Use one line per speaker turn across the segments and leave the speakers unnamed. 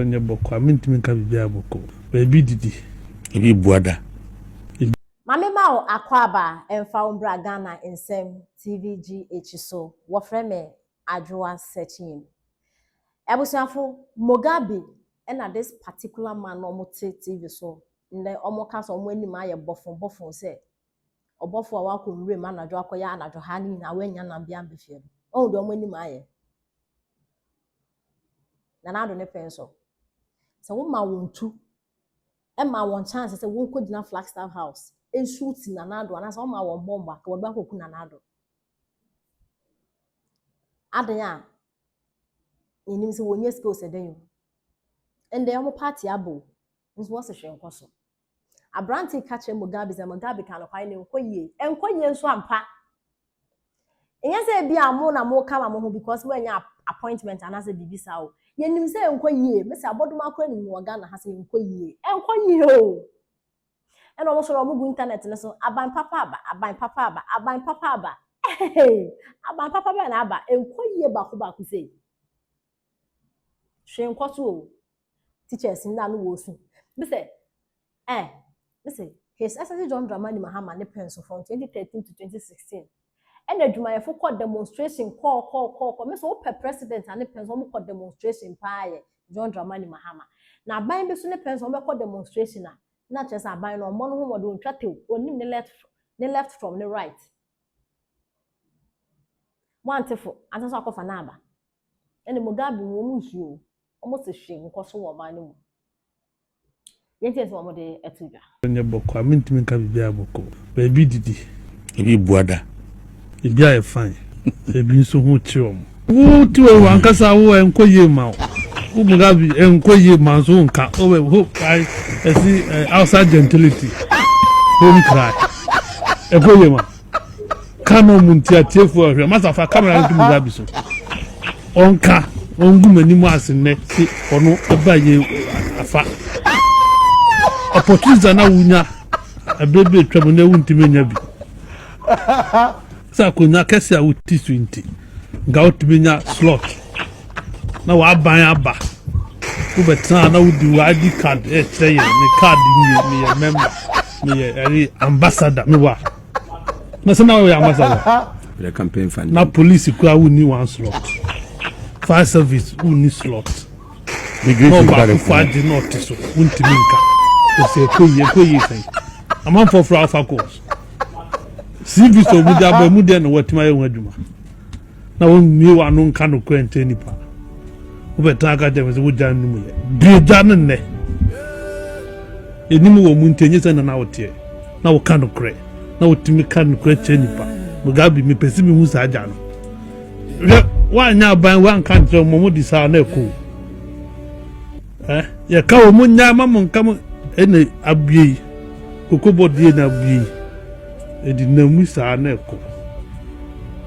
Onye boko amintimi nka bibia boko. Baby didi.
Ebi buada.
Mame ma akwaba emfa umbra Ghana nsem TVGH so wofre me Addo searching. Ebusiafo Mugabe na this particular man no mote TV so nle omo ka so omo anim aye bofon say obofo a wakonwure ma Addo akoya Addo ha ni na wanya na bia mbefie. O do omo anim aye. Na Addo ne penso. So wo ma wontu e ma won chance say won ko dina Flagstaff House. En shoot na Addo ana so ma won bomba ka won ba koku na Addo. Adanya enim se wonye skills eden. And the omo party abo nso wo se hwe nkoso. Abranti kache Mugabe ze Mugabe kan kwai ne nkoyie. Enkoyie nso ampa. Enya se bia mo na mo kama mo ho because we anya appointment anase bibisa o. Yenim se enkoyie, me se abodoma akra ni mo Ghana ha se enkoyie. Enkoyie o. And almost so mo go internet ne so aban papa aba, aban papa aba, aban papa aba. Aban papa ba na aba enkoyie ba ko sei. Hwe nkoso o. Teachers nda no wo su. Me say his SSC John Dramani Mahama ne penso from 2013 to 2016. And adwumayefo called demonstration call. Me so per president and penso mo call demonstration pa John Dramani Mahama. Na ban be so ne penso mo call demonstration na chese aban no mo no ho mo do ntwatew onim ne left from the right. Wantefo anso akofa na aba. And Mugabe wo mu nsuo almost a shame nkoso wo man no. Yenti so mo de etuga.
Onye boko amintimi nka bibia boko. Baby didi.
Ebi buada.
Ebi aye fine. Ebi nso ho chiom. Wo tiwe wankasa wo enkoye ma wo. Wo Mugabe enkoye ma so nka. O we hope I see outside gentility. Home cry. Enkoye ma. Kano muntia tiefo ahwe. Masafa camera ntu Mugabe so. Onka ongumani mu asenne si ono abaye afa. Opportunity na wunya abebe twam na wuntime nya bi. Sa konya kese a wuti 20. Nga wuntime nya slot. Na wa ban aba. Wo betra na wudi wa ID card tell you me card ni ya member me ya ambassador me wa. Na se na we ambassador.
The campaign fund.
Na police kwa wuni one slot. Fire service wuni slot.
Migration
party not so wuntime nka. Say koye say amam for alpha course CV so mu da ba mu de no watima ye adwuma na won mi wa no nka no kwente nipa wo beta ka dem se wo jan nu mu ye bi jan ne enim wo mu ntenye se na wote na wo ka no kre na wotimi ka no kre che nipa Mugabe mi pesi mi hu sa aja no wa nya ban wa nka ntre mo di sa na ko ye ka wo mu nya ma mo nka mo ene abie kokobodie na abie edi na musa na eko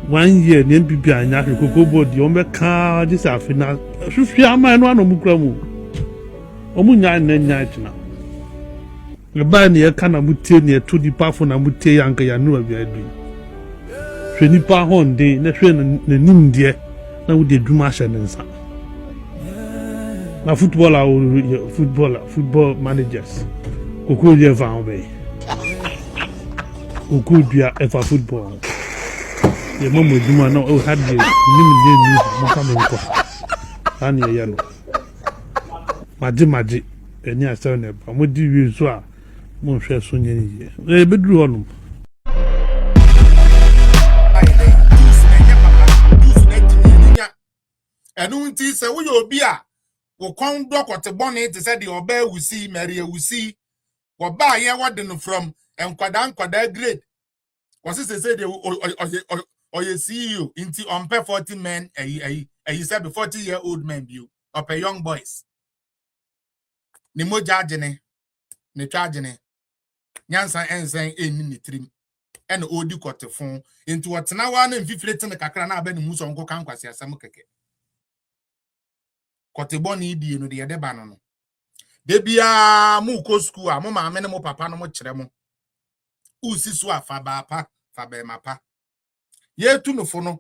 1 year ne bibi anya kokobodie o me ka ji sa afina hwehwe ama no ano mukura mu o munya na nya tina le ba ne ka na mutie ne to di pafo na mutie yanka ya no abia du hwe nipa honde na hwe na nimdie na wo de dwuma hye ne nsa na football managers kokoro je va obey kokoro efa football ye momo duma na o had ye ni mo kama ko ani ye no maji eni asa na ba mo di wi so a mo hwe so nye ni ye beduru honum
enu nti se wo ye obi a wo kon dokote bone te se de oba wusi meri wusi wo ba ye wode no from enkwada grade wo se de oye CEO inti on pay 40 men ayi said 40-year-old men view or pay young boys ni moja agene ni twagene nyansa ensen eni ni trim en odi kote fon inti wotena wa na mfiflete ne kakra na aba ni muso nko kan kwase asam keke kote boni die no de ba no de bia mu ko school a mo ma me ne mo papa no mo kire mo usi so afa ba pa fa be mapa ye tu no fo no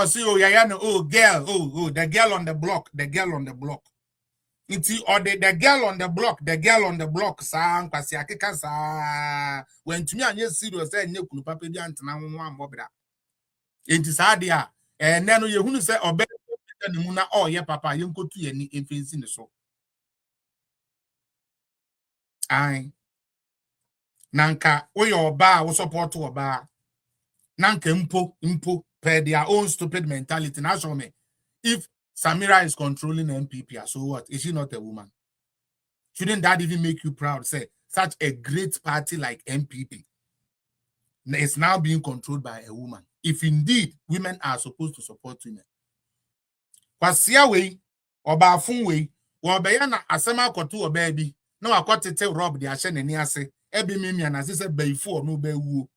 see oh ya no oh girl oh the girl on the block Inti or the girl on the block sang kwasi akeka sa when to me anye serious say nye kunu papa bi antena ho ambobra. Inti sa dia ene no ye hunu say obe ne mu na ye papa ye nkotu ye ni emfensi ne so. Ai nanka wo ye oba wo support oba nanka mpo per their own stupid mentality na show me if Samira is controlling MPP, so what? Is she not a woman? Shouldn't that even make you proud? Say, such a great party like MPP is now being controlled by a woman. If indeed women are supposed to support women. Kwasia way, or bafun way, or bayana asema kotu or baby, no akwatete rob the ashen and yase, ebi mimi and as I said, before no be woo.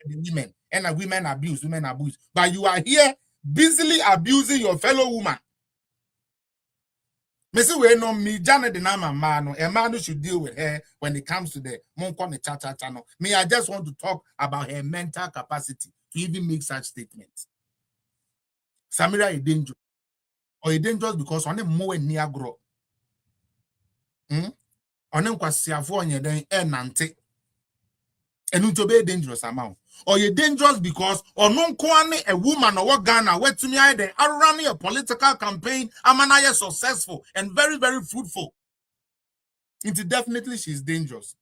The women, and women abuse. But you are here busily abusing your fellow woman. Missy we no me Janet the Nama man, a man who should deal with her when it comes to the Monkon cha channel. Me, I just want to talk about her mental capacity to even make such statements. Samira is dangerous. Or is dangerous because on them more near grow. On them kwasiafo onye den nante. And to be dangerous amount. Or you're dangerous because or non a woman or what Ghana where to me they are running a political campaign. Amana successful and very, very fruitful. Definitely she's dangerous.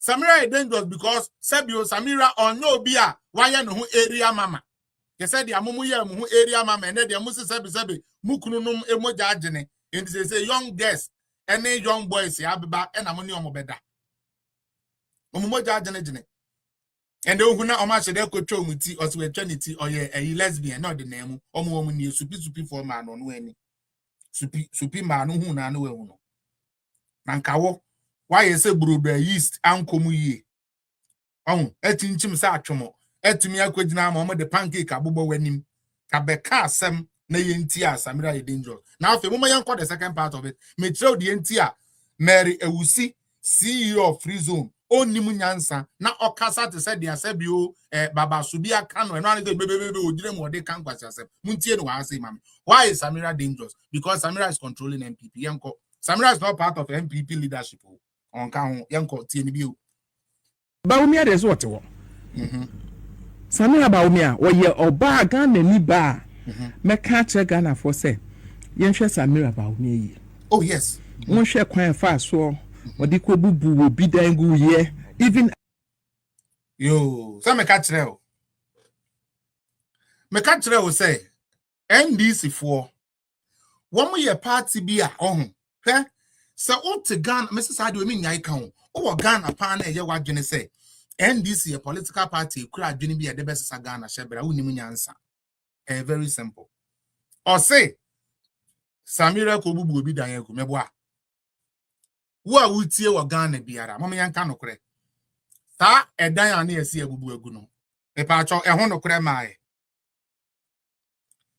Samira is dangerous because Samira or no bia why no area mama. They said the amumu area mama and then the musi sebi mukunum emoja ajene. And they say young girls and young boys ya beba and amuni omobeda. Omumoja ajene. And then when I should echo muti or to eternity or a lesbian, not the name, omo ni supi for man on weni. Supi man who na no uno. Nankawo, why is a brother yeast uncle ye? Oh, etinchim sa chomo, etimi akwejina mama the pancake abubo wenim. Kabeka sem na yentia Samira is dangerous. Now if you want the second part of it, me throw the entia Mary Ewusi, CEO of Free Zone. Oni munyansa na okasa te said dia sebio baba subia kanu and one bebe odire mo de kan kwasi asem muntie no wa say mama. Why is Samira dangerous? Because Samira is controlling MPP. Yanko Samira is not part of MPP leadership. On kan yanko tie ni bio
Baumia des what wo Samira Baumia wo ye oba Ghana ni ba meka che Ghana for say yenhwe Samira Baumia yi.
Oh yes,
won hwe kwan fa so odi ko bubu obi dan gu ye even
yo so meka kire o say NDC for one year party bi a ohun hwe se o te Ghana Mrs. Addo mi nyai kan o Ghana pa na ye wadwene say NDC a political party kura adwene bi e de besa Ghana shebra unim nyansa very simple or say Samira ko bubu obi dan egu mebo a wo a wutie wo Ghana biara mama yanka nokre ta edan ane esi abubu egu no me pa cho ho nokre mae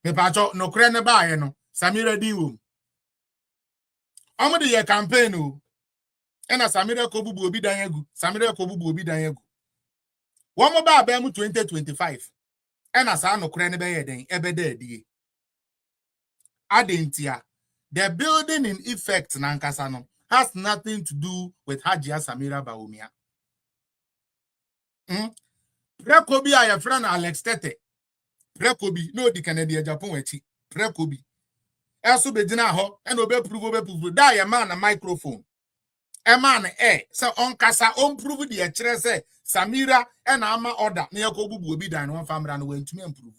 me pa cho nokre ne baaye no Samira di wo amode ye campaign o ena Samira ko bubu obi dan egu wo mo ba ba mu 2025 ena sa nokre ne be ye den ebeda adie adentia the building in effect na nkasa no has nothing to do with Hajia Samira Baumia. Prekobi a your friend Alex Tete. Prekobi no di Canadian Japan wechi. Prekobi. Eso be dina ho and obe prove da ya man a microphone. E man so on kasa on prove the chere say Samira and ama order na yakobubu obi dan one family no wentumi improve.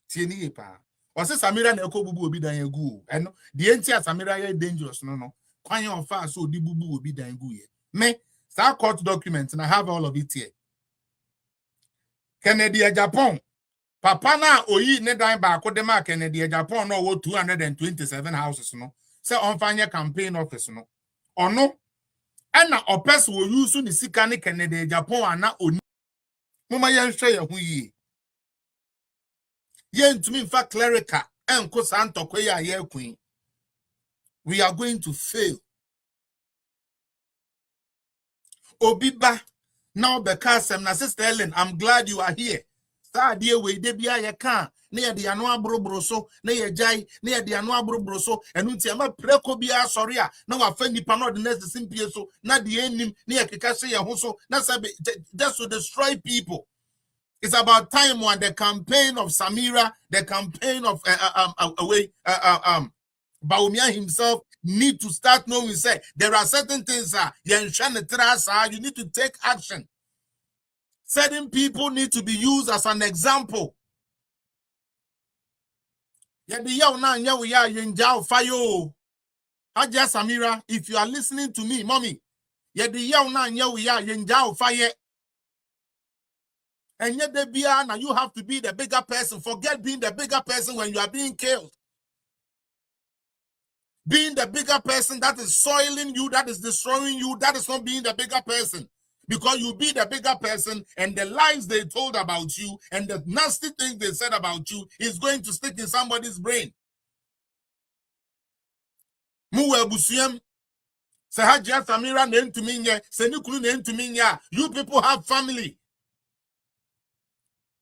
Tieni pa. Was Samira na ekobubu obi dan egu eno the entia Samira ye dangerous no kwan of far so di bubu obi dan egu ye me sa court document and I have all of it here. Canada Japan papa na oyi ne dan ba akodema Canada Japan no wo 227 houses no say on fanya campaign office no ono na opes wo use ni sika ne Canada Japan ana oni mama ye hwe ye hu yi yentumi in fact clerical enko santokwe ya ye queen. We are going to fail. Obiba now because na sister Ellen, I'm glad you are here. Sa dear way, de bia ye can, near the anua brobroso, near jai, near the anua brobroso, and Utiama preco bia soria, no offend panod the next simple so, not the enemy, near Kikasi and Hoso, that's just to destroy people. It's about time when the campaign of Samira, the campaign of Baumia himself need to start knowing, say, there are certain things you need to take action. Certain people need to be used as an example. Haja Samira, if you are listening to me, mommy, fire. And yet now you have to be the bigger person. Forget being the bigger person when you are being killed. Being the bigger person, that is soiling you, that is destroying you, that is not being the bigger person. Because you be the bigger person, and the lies they told about you and the nasty things they said about you is going to stick in somebody's brain. Muwe busiem. Sahajia Samira nentuminya, Senukulu nentuminya. You people have family.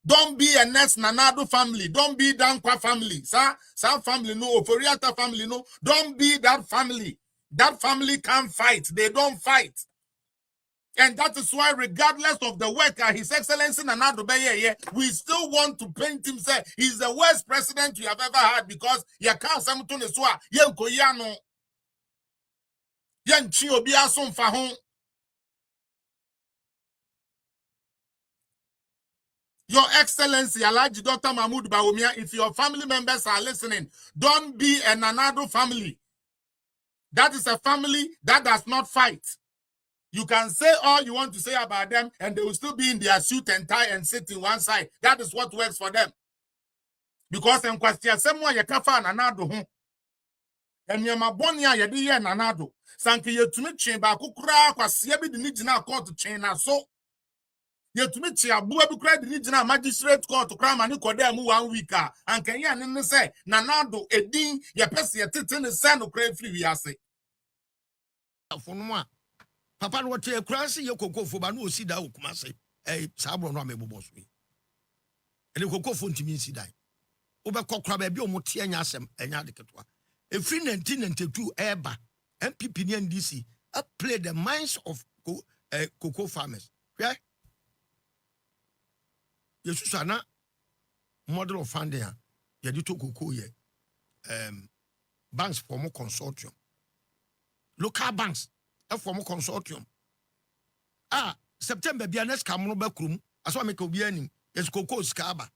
Don't be a next Nanado family. Don't be Dankwa family. Some family no. Oforiata family no. Don't be that family. That family can't fight. They don't fight. And that is why, regardless of the work His Excellency Nanado Beye, we still want to paint him, say, he's the worst president we have ever had because can't samutun eswa, koyano. Chi obia son fahon. Your Excellency, Alhaji Dr. Mahmoud Bawumia, if your family members are listening, don't be a Nanado family. That is a family that does not fight. You can say all you want to say about them, and they will still be in their suit and tie and sit in one side. That is what works for them. Because in question, someone you can find Nanado home. And Yamabonia, you did Nanado. Sanki you to me chamber, Kukra, Kwasiabi, the Nijina court to China. So, you to me Chiabu, the Nijina magistrate court to cram and Nikodemu 1 week. And can you say, Nanado, a ding, your person, your titan, the son of Crave Free, I say.
Papa no te krasi ye kokofo ba no osida okumase sabro no amebo so ele kokofo ntimi nsida wo be kokra ba bi o mote anya asem anya de ketwa efri 1992 eba MPP ni NDC play the minds of cocoa farmers yeah yesu sana model of funding ya di to cocoa ye banks form consortium local banks form consortium. September be next come no bakrum aso make obi anim yes cocoa skaba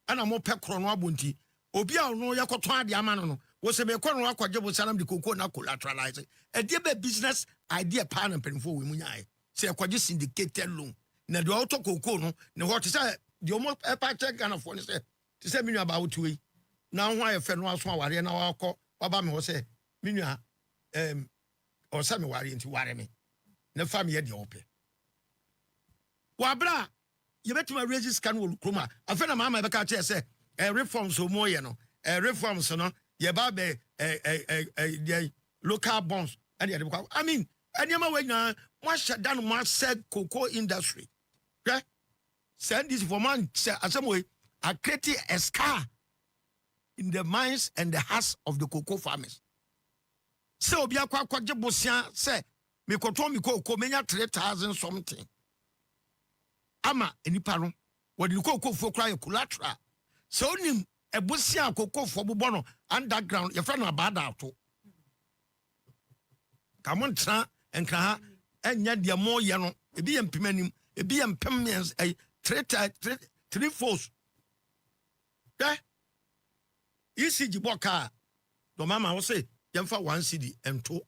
ana mo pe kro no abonti obi a no yakoto ade ama no wo se me kro no akwaje bo sanam de cocoa na collateralize e dey be business idea pan and penfo we munyae se akwaje syndicated loan na de auto cocoa no ne what say the almost e pa check Ghana for ne say me about to we na ho ayefe no aso aware na wakọ baba me wo say me nua or some worry into worry me. No family at the open. Wabra, you bet my rages can will chroma. I found a mamma Bacate say, a reform so more, a reform so no, ye babe a local bonds. And I mean, and you know, now, what shut down one said cocoa industry. Okay? Send this for man, some way, I created a scar in the minds and the hearts of the cocoa farmers. So be a quaje bosia say me control me ko menya 3,000 something. Ama enipa no what you ko for cry collateral. So nim e bosia koko for bono underground your friend about that to. Come on tra and ka enya dia mo ye no e bi empimanim e bi empemians e 3 force. Eh? Isi jiboka do mama wo say Yemfa 1 CD and 2